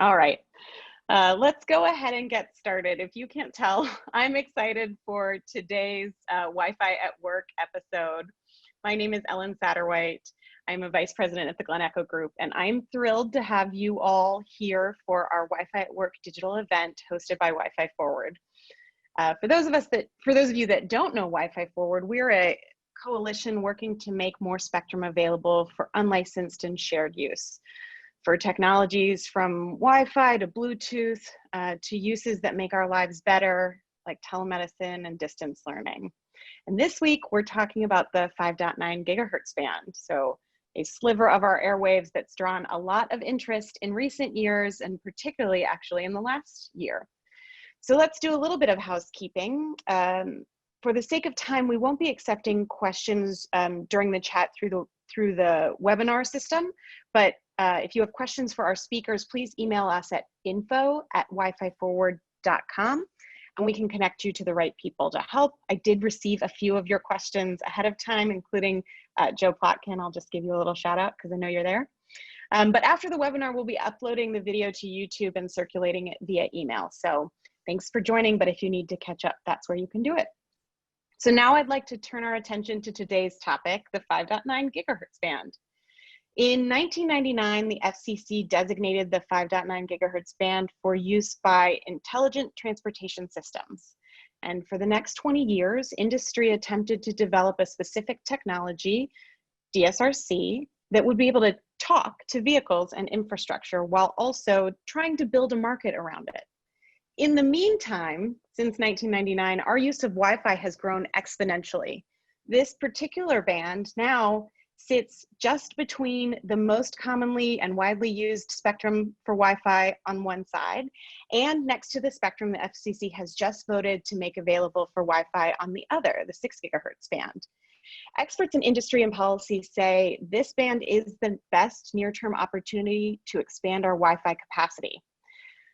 All right, let's go ahead and get started. If you can't tell, I'm excited for today's Wi-Fi at Work episode. My name is Ellen Satterwhite. I'm a vice president at the Glen Echo Group, and I'm thrilled to have you all here for our Wi-Fi at Work digital event hosted by WifiForward. For those of you that don't know WifiForward, we're a coalition working to make more spectrum available for unlicensed and shared use, for technologies from Wi-Fi to Bluetooth to uses that make our lives better, like telemedicine and distance learning. And this week, we're talking about the 5.9 gigahertz band. So a sliver of our airwaves that's drawn a lot of interest in recent years, and particularly actually in the last year. So let's do a little bit of housekeeping. For the sake of time, we won't be accepting questions during the chat through the webinar system, but if you have questions for our speakers, please email us at info@wififorward.com and we can connect you to the right people to help. I did receive a few of your questions ahead of time, including Joe Plotkin. I'll just give you a little shout out because I know you're there. But after the webinar, we'll be uploading the video to YouTube and circulating it via email. So thanks for joining, but if you need to catch up, that's where you can do it. So now I'd like to turn our attention to today's topic, the 5.9 gigahertz band. In 1999, the FCC designated the 5.9 gigahertz band for use by intelligent transportation systems. And for the next 20 years, industry attempted to develop a specific technology, DSRC, that would be able to talk to vehicles and infrastructure while also trying to build a market around it. In the meantime, since 1999, our use of Wi-Fi has grown exponentially. This particular band now sits just between the most commonly and widely used spectrum for Wi-Fi on one side, and next to the spectrum the FCC has just voted to make available for Wi-Fi on the other, the 6 gigahertz band. Experts in industry and policy say this band is the best near-term opportunity to expand our Wi-Fi capacity.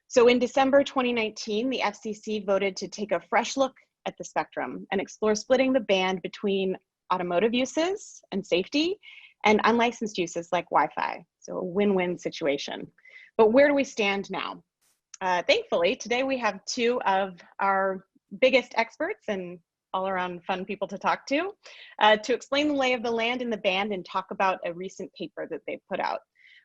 So in December 2019, the FCC voted to take a fresh look at the spectrum and explore splitting the band between automotive uses and safety and unlicensed uses like Wi-Fi. So a win-win situation. But where do we stand now? Thankfully, today we have two of our biggest experts and all around fun people to talk to explain the lay of the land in the band and talk about a recent paper that they've put out.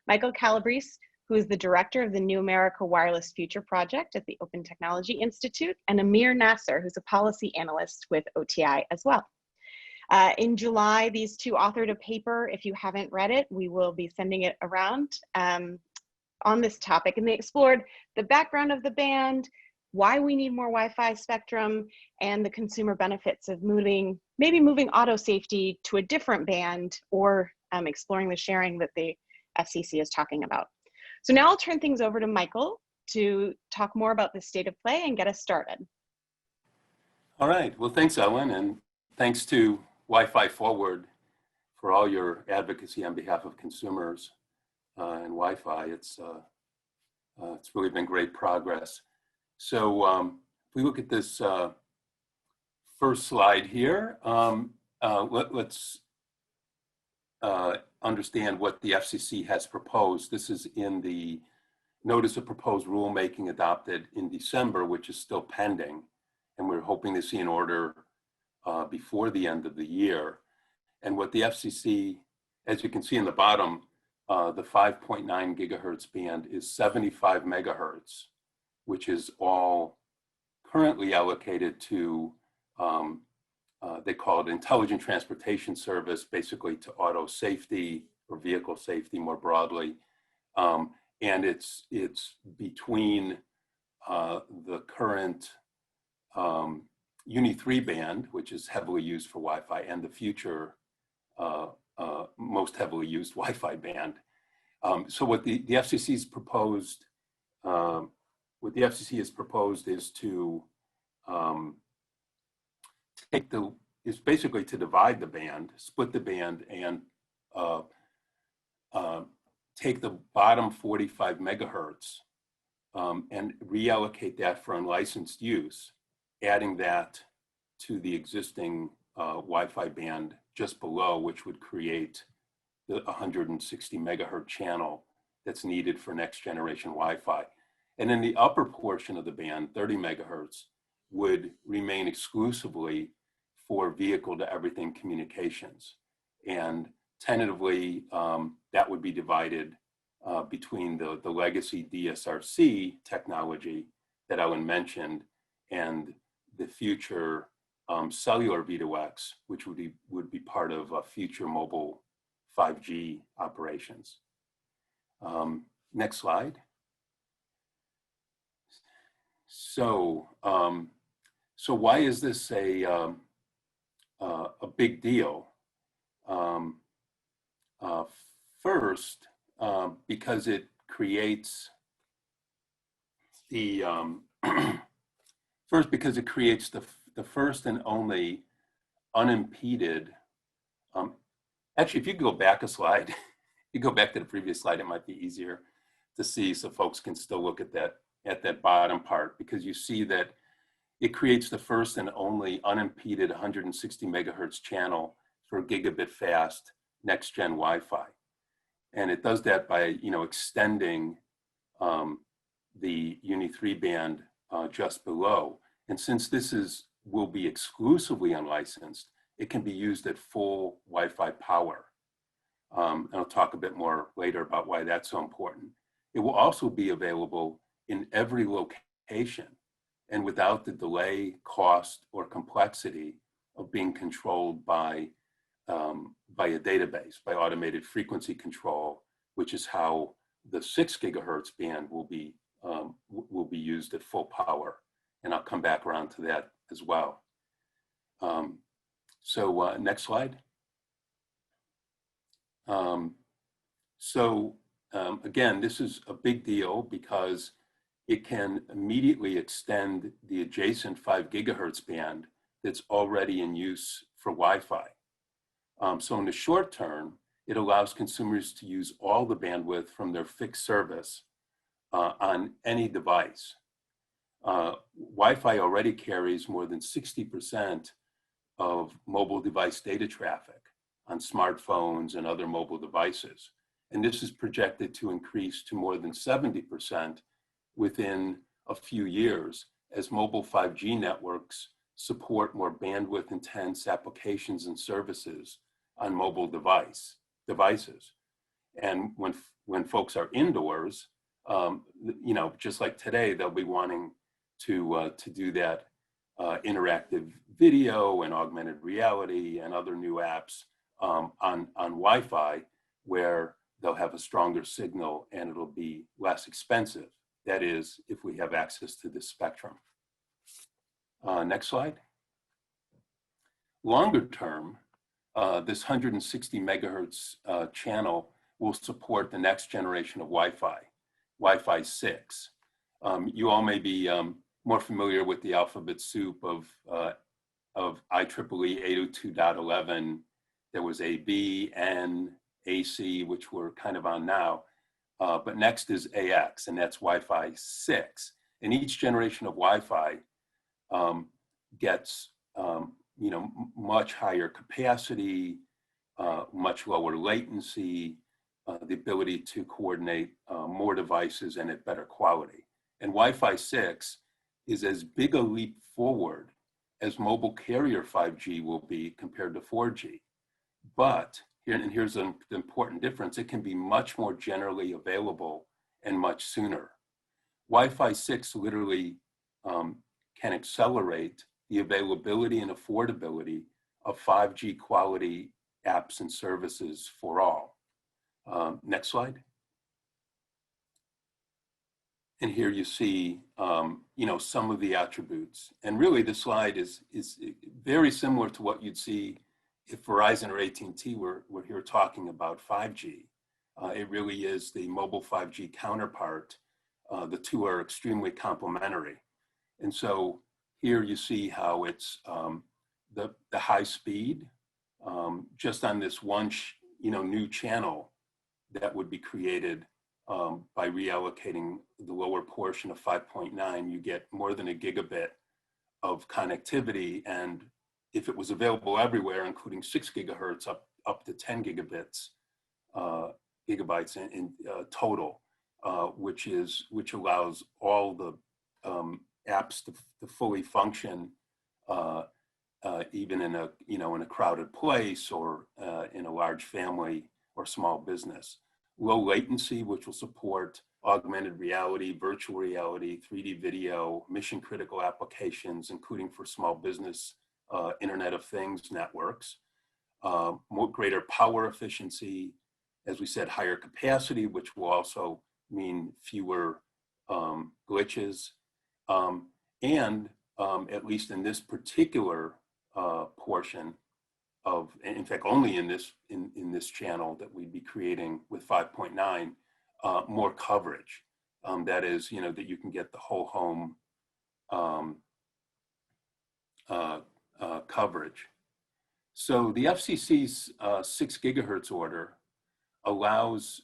Michael Calabrese, who is the director of the New America Wireless Future Project at the Open Technology Institute, and Amir Nasr, who's a policy analyst with OTI as well. In July, these two authored a paper. If you haven't read it, we will be sending it around on this topic. And they explored the background of the band, why we need more Wi-Fi spectrum, and the consumer benefits of maybe moving auto safety to a different band, or exploring the sharing that the FCC is talking about. So now I'll turn things over to Michael to talk more about the state of play and get us started. All right, well, thanks, Ellen, and thanks to WifiForward for all your advocacy on behalf of consumers and Wi-Fi. It's really been great progress. So if we look at this first slide here, let's understand what the FCC has proposed. This is in the Notice of Proposed Rulemaking adopted in December, which is still pending, and we're hoping to see an order before the end of the year. And what the FCC, as you can see in the bottom, the 5.9 gigahertz band is 75 megahertz, which is all currently allocated to, they call it intelligent transportation service, basically to auto safety or vehicle safety more broadly. And it's between the current Uni 3 band, which is heavily used for Wi-Fi, and the future most heavily used Wi-Fi band. So what the FCC's proposed, what the FCC has proposed is to is basically to divide the band, split the band, and take the bottom 45 megahertz and reallocate that for unlicensed use, adding that to the existing Wi-Fi band just below, which would create the 160 megahertz channel that's needed for next generation Wi-Fi. And in the upper portion of the band, 30 megahertz, would remain exclusively for vehicle to everything communications. And tentatively, that would be divided between the legacy DSRC technology that Ellen mentioned and the future cellular V2X, which would be part of future mobile 5G operations. Next slide. So, so why is this a big deal? First, because it creates the the first and only unimpeded. Actually, if you go back a slide, you go back to the previous slide, it might be easier to see so folks can still look at that bottom part, because you see that it creates the first and only unimpeded 160 megahertz channel for gigabit fast next gen Wi-Fi. And it does that by, extending the Uni 3 band just below. And since this will be exclusively unlicensed, it can be used at full Wi-Fi power. And I'll talk a bit more later about why that's so important. It will also be available in every location and without the delay, cost, or complexity of being controlled by a database, by automated frequency control, which is how the 6 gigahertz band will be used at full power. And I'll come back around to that as well. Next slide. Again, this is a big deal because it can immediately extend the adjacent 5 gigahertz band that's already in use for Wi-Fi. So in the short term, it allows consumers to use all the bandwidth from their fixed service on any device. Wi-Fi already carries more than 60% of mobile device data traffic on smartphones and other mobile devices. And this is projected to increase to more than 70% within a few years as mobile 5G networks support more bandwidth intense applications and services on mobile devices. And when folks are indoors, just like today, they'll be wanting to do that interactive video and augmented reality and other new apps on Wi-Fi, where they'll have a stronger signal and it'll be less expensive. That is, if we have access to this spectrum. Next slide. Longer term, this 160 megahertz channel will support the next generation of Wi-Fi, Wi-Fi 6. You all may be more familiar with the alphabet soup of IEEE 802.11. There was AB, N, AC, which we're kind of on now. But next is AX, and that's Wi-Fi 6. And each generation of Wi-Fi gets much higher capacity, much lower latency, the ability to coordinate more devices and at better quality. And Wi-Fi 6 is as big a leap forward as mobile carrier 5G will be compared to 4G. But, and here's an important difference, it can be much more generally available and much sooner. Wi-Fi 6 literally can accelerate the availability and affordability of 5G quality apps and services for all. Next slide. And here you see, some of the attributes. And really the slide is very similar to what you'd see if Verizon or AT&T were here talking about 5G. It really is the mobile 5G counterpart. The two are extremely complementary. And so here you see how it's the high speed, just on this one new channel that would be created by reallocating the lower portion of 5.9, you get more than a gigabit of connectivity. And if it was available everywhere, including 6 gigahertz up to 10 gigabits gigabytes in total, which allows all the apps to fully function, even in a crowded place or in a large family or small business. Low latency, which will support augmented reality, virtual reality, 3D video, mission critical applications, including for small business, Internet of Things networks. More greater power efficiency, as we said, higher capacity, which will also mean fewer glitches. And at least in this particular portion of, in fact, only in this channel that we'd be creating with 5.9, more coverage. That is, that you can get the whole home coverage. So the FCC's 6 gigahertz order allows,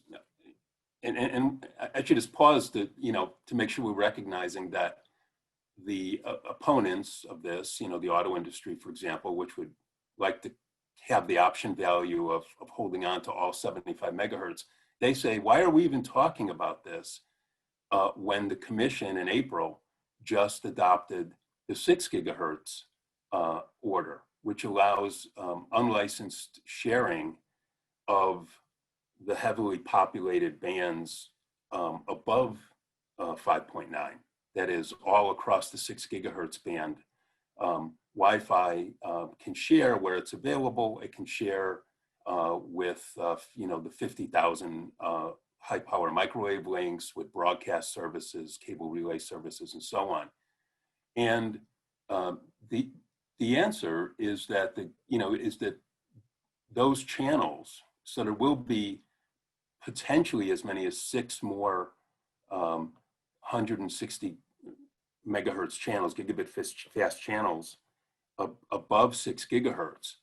and I should just pause to make sure we're recognizing that the opponents of this, the auto industry, for example, which would like to have the option value of holding on to all 75 megahertz, they say, why are we even talking about this when the commission in April just adopted the 6 gigahertz order, which allows unlicensed sharing of the heavily populated bands above 5.9. That is all across the 6 gigahertz band. Wi-Fi can share where it's available. It can share with the 50,000 high power microwave links with broadcast services, cable relay services, and so on. And the answer is that those channels. So there will be potentially as many as 6 more 160 megahertz channels, gigabit fast channels above 6 gigahertz.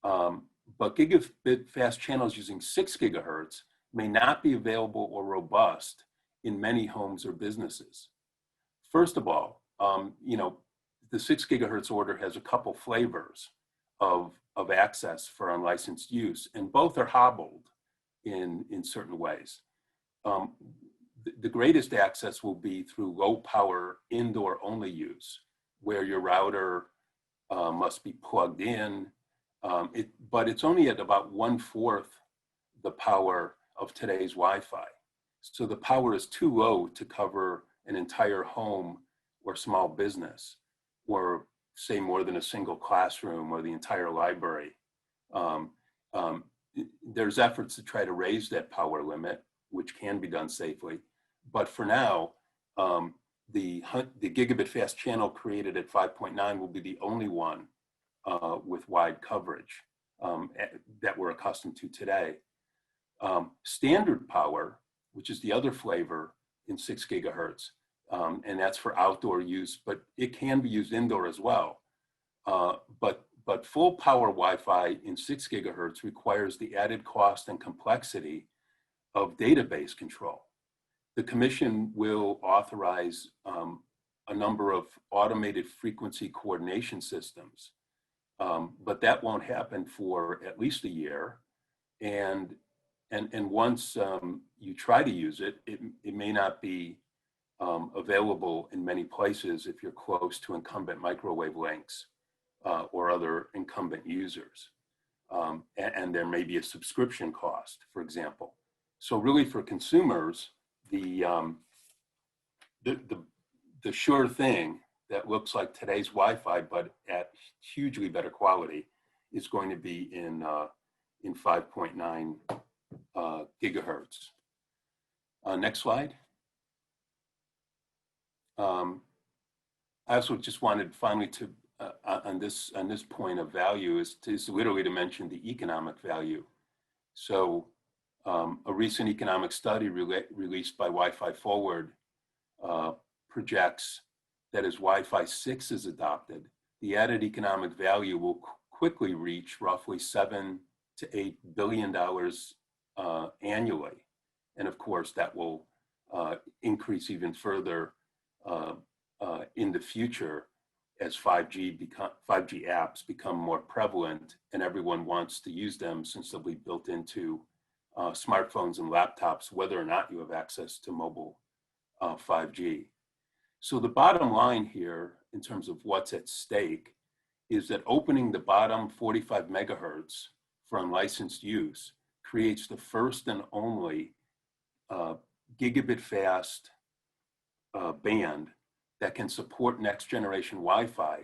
But gigabit fast channels using 6 gigahertz may not be available or robust in many homes or businesses. First of all, the 6 gigahertz order has a couple flavors of access for unlicensed use, and both are hobbled in certain ways. The greatest access will be through low power indoor only use, where your router must be plugged in, but it's only at about 1/4 the power of today's Wi-Fi. So the power is too low to cover an entire home or small business, or say more than a single classroom or the entire library. There's efforts to try to raise that power limit, which can be done safely. But for now, the gigabit fast channel created at 5.9 will be the only one with wide coverage that we're accustomed to today. Standard power, which is the other flavor in 6 gigahertz, and that's for outdoor use, but it can be used indoor as well. But full power Wi-Fi in 6 gigahertz requires the added cost and complexity of database control. The commission will authorize a number of automated frequency coordination systems, but that won't happen for at least a year. And once you try to use it, it may not be available in many places if you're close to incumbent microwave links or other incumbent users. And there may be a subscription cost, for example. So really for consumers, the sure thing that looks like today's Wi-Fi, but at hugely better quality, is going to be in 5.9 gigahertz. Next slide. I also just wanted finally to, on this point of value, is literally to mention the economic value. So a recent economic study released by WifiForward projects that as Wi-Fi 6 is adopted, the added economic value will quickly reach roughly $7 to $8 billion annually. And of course, that will increase even further in the future as 5G apps become more prevalent and everyone wants to use them since they'll be built into smartphones and laptops, whether or not you have access to mobile 5G. So the bottom line here, in terms of what's at stake, is that opening the bottom 45 megahertz for unlicensed use creates the first and only gigabit fast band that can support next generation Wi-Fi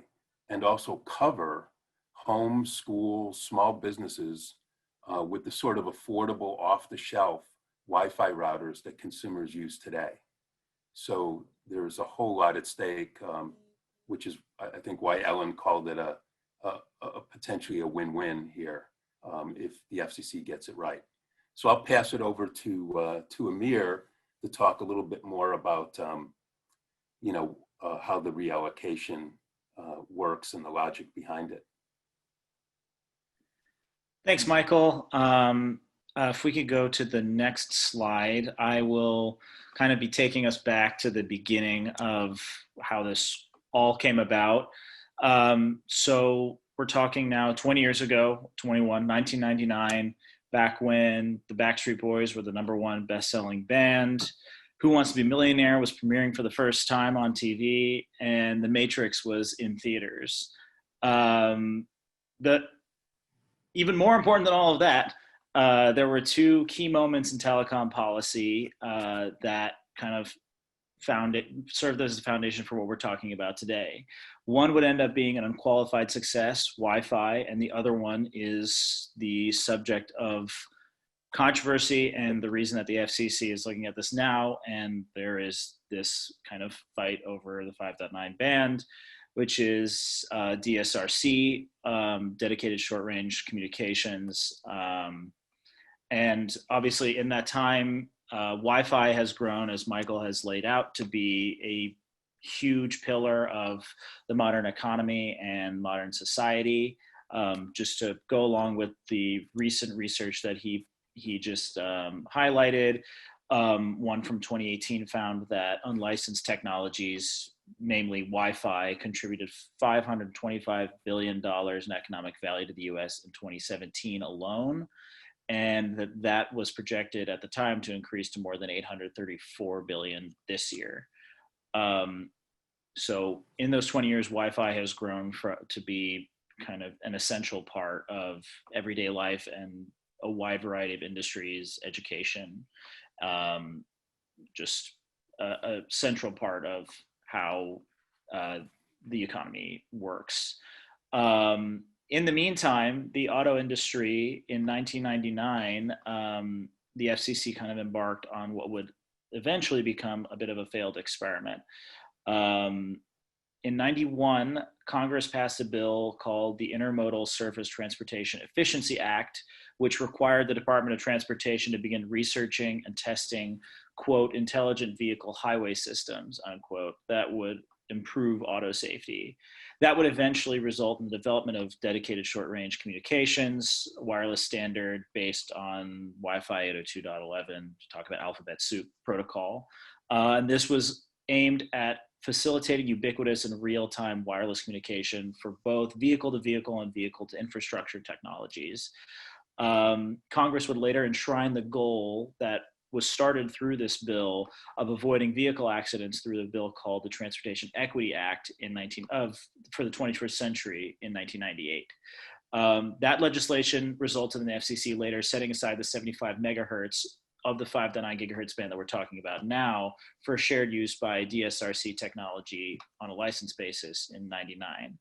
and also cover homes, schools, small businesses with the sort of affordable off-the-shelf Wi-Fi routers that consumers use today. So there's a whole lot at stake, which is, I think, why Ellen called it a potentially a win-win here if the FCC gets it right. So I'll pass it over to Amir to talk a little bit more about, how the reallocation works and the logic behind it. Thanks, Michael. If we could go to the next slide, I will kind of be taking us back to the beginning of how this all came about. So we're talking now 20 years ago, 1999, back when the Backstreet Boys were the #1 best-selling band. Who Wants to Be a Millionaire was premiering for the first time on TV, and The Matrix was in theaters. Even more important than all of that, there were two key moments in telecom policy that kind of served as the foundation for what we're talking about today. One would end up being an unqualified success, Wi-Fi, and the other one is the subject of controversy and the reason that the FCC is looking at this now, and there is this kind of fight over the 5.9 band, which is DSRC, dedicated short-range communications. And obviously in that time, Wi-Fi has grown, as Michael has laid out, to be a huge pillar of the modern economy and modern society. Just to go along with the recent research that he just highlighted, one from 2018 found that unlicensed technologies, namely Wi-Fi, contributed $525 billion in economic value to the US in 2017 alone. And that was projected at the time to increase to more than $834 billion this year. So in those 20 years, Wi-Fi has grown to be kind of an essential part of everyday life and a wide variety of industries, education, just a central part of how the economy works. In the meantime, the auto industry in 1999, the FCC kind of embarked on what would eventually become a bit of a failed experiment. In 91, Congress passed a bill called the Intermodal Surface Transportation Efficiency Act, which required the Department of Transportation to begin researching and testing, quote, intelligent vehicle highway systems, unquote, that would improve auto safety. That would eventually result in the development of dedicated short-range communications, wireless standard based on Wi-Fi 802.11, to talk about alphabet soup protocol. And this was aimed at facilitating ubiquitous and real-time wireless communication for both vehicle-to-vehicle and vehicle-to-infrastructure technologies. Congress would later enshrine the goal that was started through this bill of avoiding vehicle accidents through the bill called the Transportation Equity Act for the 21st century in 1998. That legislation resulted in the FCC later setting aside the 75 megahertz of the 5.9 gigahertz band that we're talking about now for shared use by DSRC technology on a license basis in 99.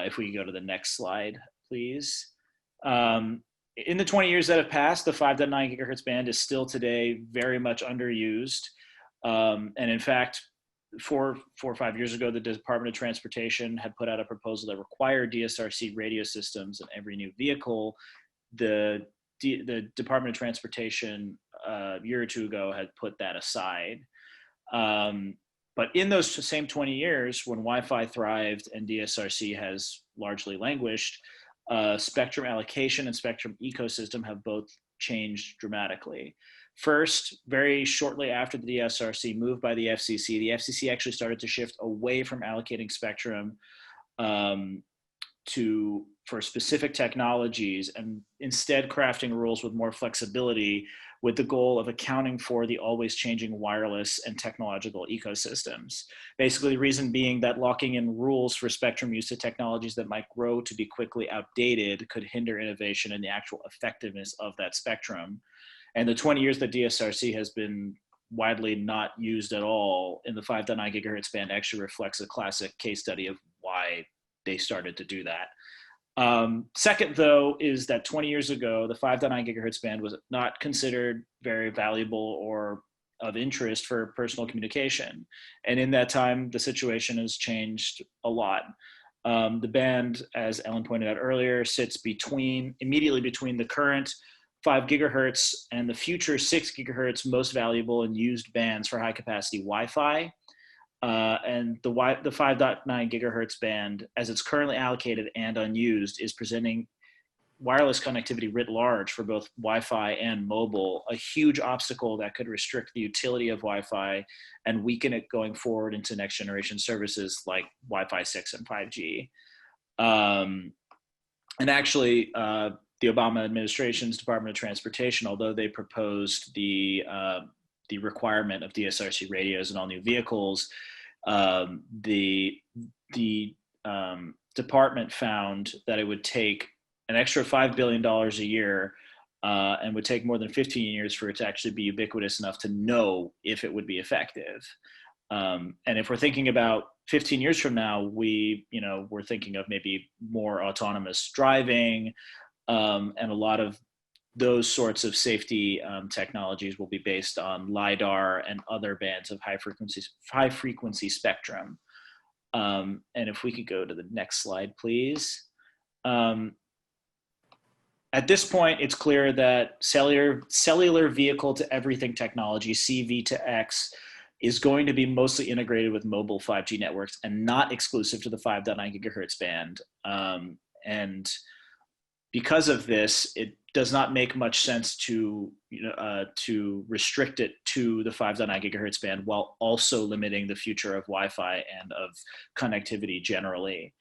If we go to the next slide, please. In the 20 years that have passed, the 5.9 gigahertz band is still today very much underused. And in fact, four or 5 years ago, the Department of Transportation had put out a proposal that required DSRC radio systems in every new vehicle. The Department of Transportation a year or two ago had put that aside. But in those same 20 years, when Wi-Fi thrived and DSRC has largely languished, spectrum allocation and spectrum ecosystem have both changed dramatically. First, very shortly after the DSRC moved by the FCC actually started to shift away from allocating spectrum for specific technologies, and instead crafting rules with more flexibility, with the goal of accounting for the always changing wireless and technological ecosystems. Basically, the reason being that locking in rules for spectrum use to technologies that might grow to be quickly outdated could hinder innovation and the actual effectiveness of that spectrum. And the 20 years that DSRC has been widely not used at all in the 5.9 gigahertz band actually reflects a classic case study of why they started to do that. Second, though, is that 20 years ago, the 5.9 gigahertz band was not considered very valuable or of interest for personal communication. And in that time, the situation has changed a lot. The band, as Ellen pointed out earlier, sits immediately between the current 5 gigahertz and the future 6 gigahertz most valuable and used bands for high capacity Wi-Fi. And the 5.9 gigahertz band, as it's currently allocated and unused, is presenting wireless connectivity writ large for both Wi-Fi and mobile, a huge obstacle that could restrict the utility of Wi-Fi and weaken it going forward into next generation services like Wi-Fi 6 and 5G. And actually, the Obama administration's Department of Transportation, although they proposed the requirement of DSRC radios in all new vehicles, the department found that it would take an extra $5 billion a year and would take more than 15 years for it to actually be ubiquitous enough to know if it would be effective. And if we're thinking about 15 years from now, we're thinking of maybe more autonomous driving, and a lot of those sorts of safety technologies will be based on LiDAR and other bands of high frequency spectrum. And if we could go to the next slide, please. At this point, it's clear that cellular vehicle to everything technology, CV to X, is going to be mostly integrated with mobile 5G networks and not exclusive to the 5.9 gigahertz band. And because of this, it does not make much sense to restrict it to the 5.9 gigahertz band while also limiting the future of Wi-Fi and of connectivity generally.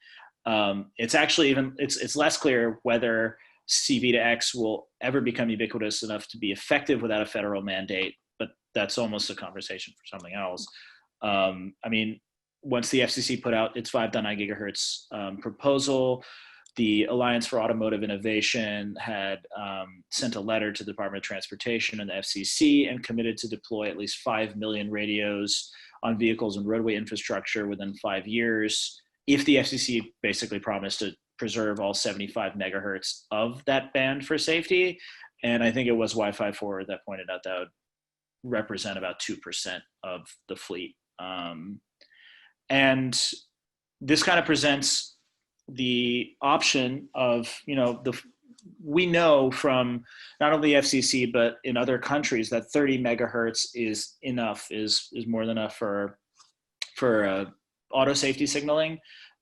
It's actually it's less clear whether CV to X will ever become ubiquitous enough to be effective without a federal mandate, but that's almost a conversation for something else. I mean, once the FCC put out its 5.9 gigahertz proposal, the Alliance for Automotive Innovation had sent a letter to the Department of Transportation and the FCC and committed to deploy at least 5 million radios on vehicles and roadway infrastructure within 5 years, if the FCC basically promised to preserve all 75 megahertz of that band for safety. And I think it was WifiForward that pointed out that would represent about 2% of the fleet. And this kind of presents the option of, we know from not only FCC, but in other countries that 30 megahertz is more than enough for auto safety signaling.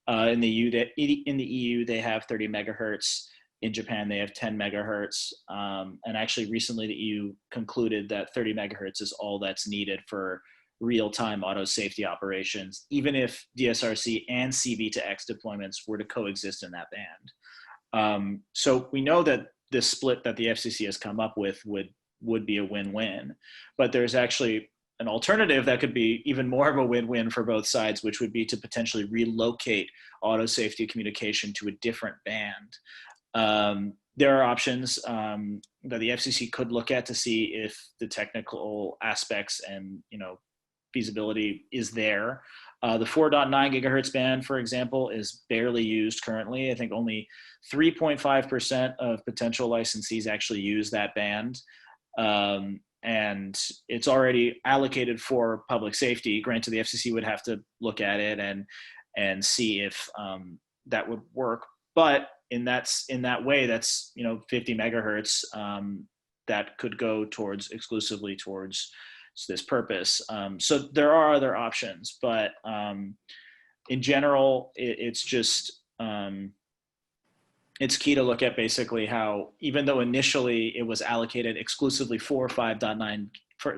In the EU, they have 30 megahertz. In Japan, they have 10 megahertz. And actually recently the EU concluded that 30 megahertz is all that's needed for real-time auto safety operations, even if DSRC and CV to X deployments were to coexist in that band. So we know that this split that the FCC has come up with would be a win-win, but there's actually an alternative that could be even more of a win-win for both sides, which would be to potentially relocate auto safety communication to a different band. There are options that the FCC could look at to see if the technical aspects and feasibility is there. The 4.9 gigahertz band, for example, is barely used currently. I think only 3.5% of potential licensees actually use that band. And it's already allocated for public safety. Granted, the FCC would have to look at it and see if that would work. But in that way, that's 50 megahertz that could go exclusively towards this purpose. So there are other options, but in general, it's just it's key to look at basically how, even though initially it was allocated exclusively for 5.9,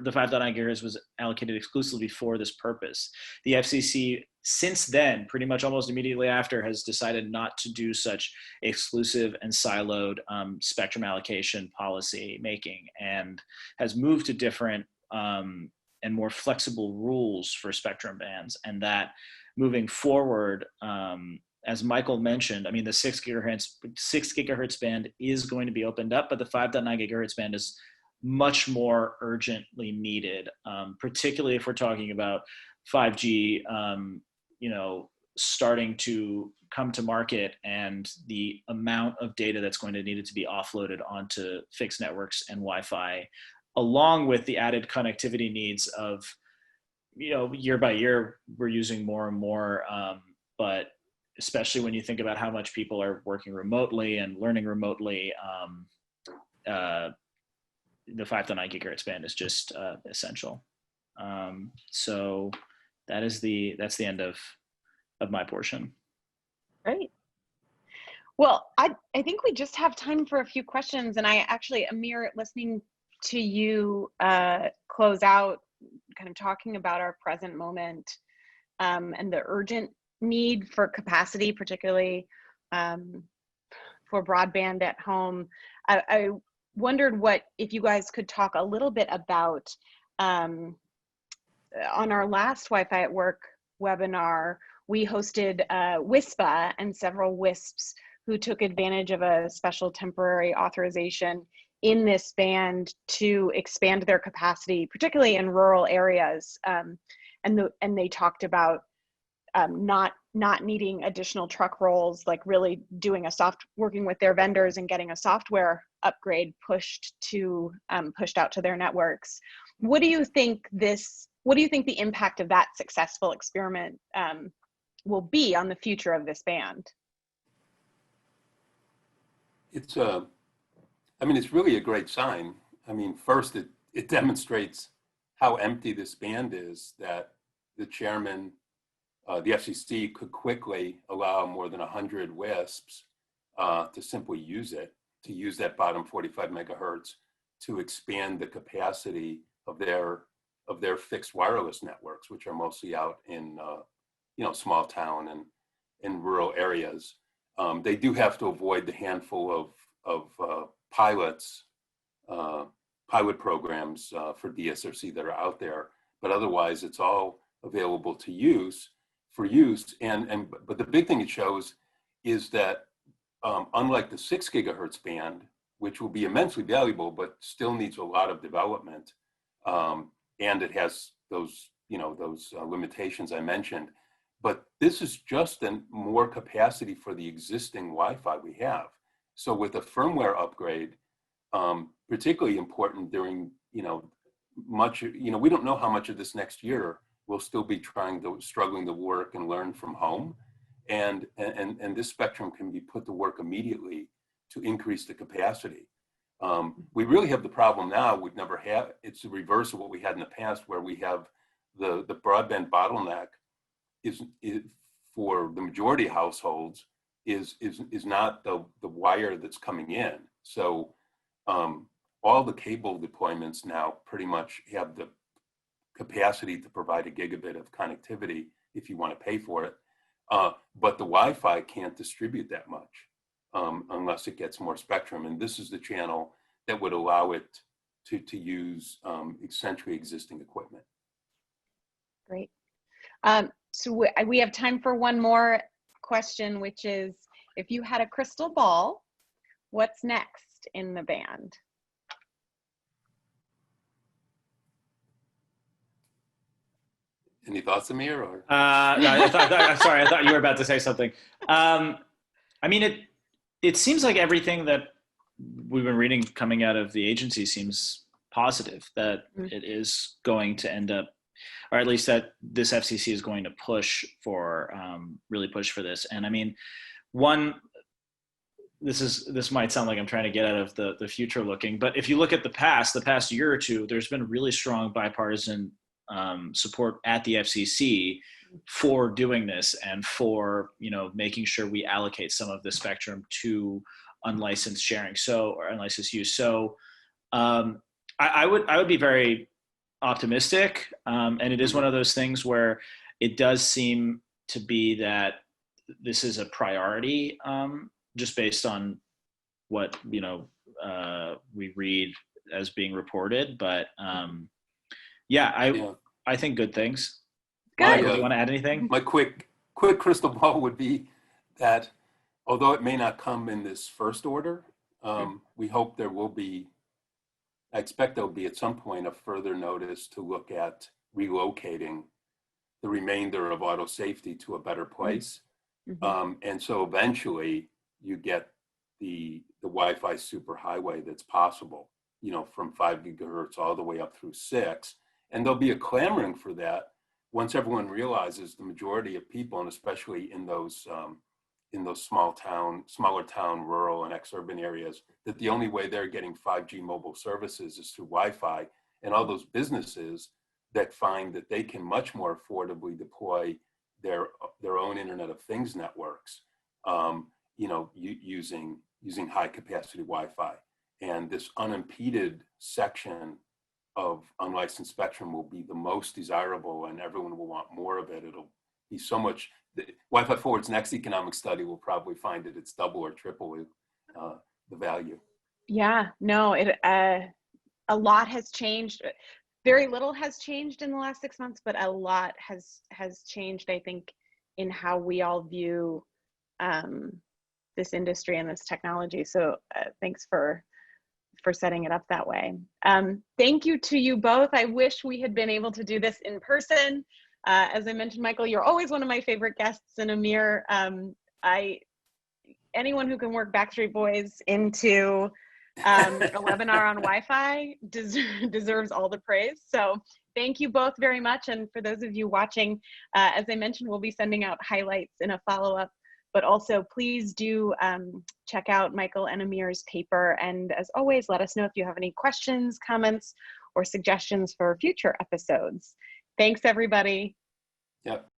the 5.9 gigahertz was allocated exclusively for this purpose, the FCC since then, pretty much almost immediately after, has decided not to do such exclusive and siloed spectrum allocation policy making, and has moved to different and more flexible rules for spectrum bands. And that moving forward, as Michael mentioned, I mean, the 6 gigahertz band is going to be opened up, but the 5.9 gigahertz band is much more urgently needed, particularly if we're talking about 5G, starting to come to market, and the amount of data that's going to need to be offloaded onto fixed networks and Wi-Fi, along with the added connectivity needs of, year by year, we're using more and more, but especially when you think about how much people are working remotely and learning remotely, the 5.9 gigahertz band is just essential. So that's the end of my portion. Great. Well, I think we just have time for a few questions, and I actually, Amir, listening to you close out, kind of talking about our present moment and the urgent need for capacity, particularly for broadband at home. I wondered if you guys could talk a little bit about, on our last Wi-Fi at Work webinar, we hosted WISPA and several WISPs who took advantage of a special temporary authorization in this band to expand their capacity, particularly in rural areas. And they talked about not needing additional truck rolls, like really doing working with their vendors and getting a software upgrade pushed out to their networks. What do you think the impact of that successful experiment will be on the future of this band? It's really a great sign. I mean, first, it demonstrates how empty this band is, that the chairman, the FCC, could quickly allow more than 100 WISPs to simply use that bottom 45 megahertz to expand the capacity of their fixed wireless networks, which are mostly out in small town and in rural areas. They do have to avoid the handful of pilot programs for DSRC that are out there, but otherwise it's all available for use. But the big thing it shows is that unlike the 6 gigahertz band, which will be immensely valuable but still needs a lot of development, and it has those limitations I mentioned, but this is just more capacity for the existing Wi-Fi we have. So with a firmware upgrade, particularly important during, we don't know how much of this next year we'll still be struggling to work and learn from home. And this spectrum can be put to work immediately to increase the capacity. We really have the problem now we've never had. It's the reverse of what we had in the past, where we have the broadband bottleneck is for the majority of households is not the wire that's coming in. So all the cable deployments now pretty much have the capacity to provide a gigabit of connectivity if you want to pay for it. But the Wi-Fi can't distribute that much unless it gets more spectrum. And this is the channel that would allow it to use essentially existing equipment. Great. So we have time for one more question, which is, if you had a crystal ball, what's next in the band? Any thoughts, Amir? Or? No, I thought you were about to say something. I mean, it seems like everything that we've been reading coming out of the agency seems positive, that it is going to end up, or at least that this FCC is going to really push for this. And I mean, this might sound like I'm trying to get out of the future looking, but if you look at the past year or two, there's been really strong bipartisan support at the FCC for doing this and for making sure we allocate some of the spectrum to unlicensed sharing, or unlicensed use. So I would be very optimistic, and it is one of those things where it does seem to be that this is a priority, just based on what, we read as being reported. But I think good things. Good. Michael, do you want to add anything? My quick crystal ball would be that although it may not come in this first order, we hope there will be, I expect there'll be at some point a further notice to look at relocating the remainder of auto safety to a better place. And so eventually you get the Wi-Fi superhighway that's possible, from 5 gigahertz all the way up through 6. And there'll be a clamoring for that once everyone realizes, the majority of people, and especially in those smaller town, rural and ex-urban areas, that the only way they're getting 5G mobile services is through Wi-Fi. And all those businesses that find that they can much more affordably deploy their own Internet of Things networks, using high capacity Wi-Fi. And this unimpeded section of unlicensed spectrum will be the most desirable, and everyone will want more of it. It'll be so much. WifiForward's next economic study will probably find that it's double or triple the value. Yeah, no, a lot has changed. Very little has changed in the last 6 months, but a lot has changed, I think, in how we all view this industry and this technology. So thanks for setting it up that way. Thank you to you both. I wish we had been able to do this in person. As I mentioned, Michael, you're always one of my favorite guests, and Amir, anyone who can work Backstreet Boys into a webinar on Wi-Fi deserves all the praise. So thank you both very much. And for those of you watching, as I mentioned, we'll be sending out highlights in a follow-up, but also please do check out Michael and Amir's paper. And as always, let us know if you have any questions, comments, or suggestions for future episodes. Thanks, everybody. Yep.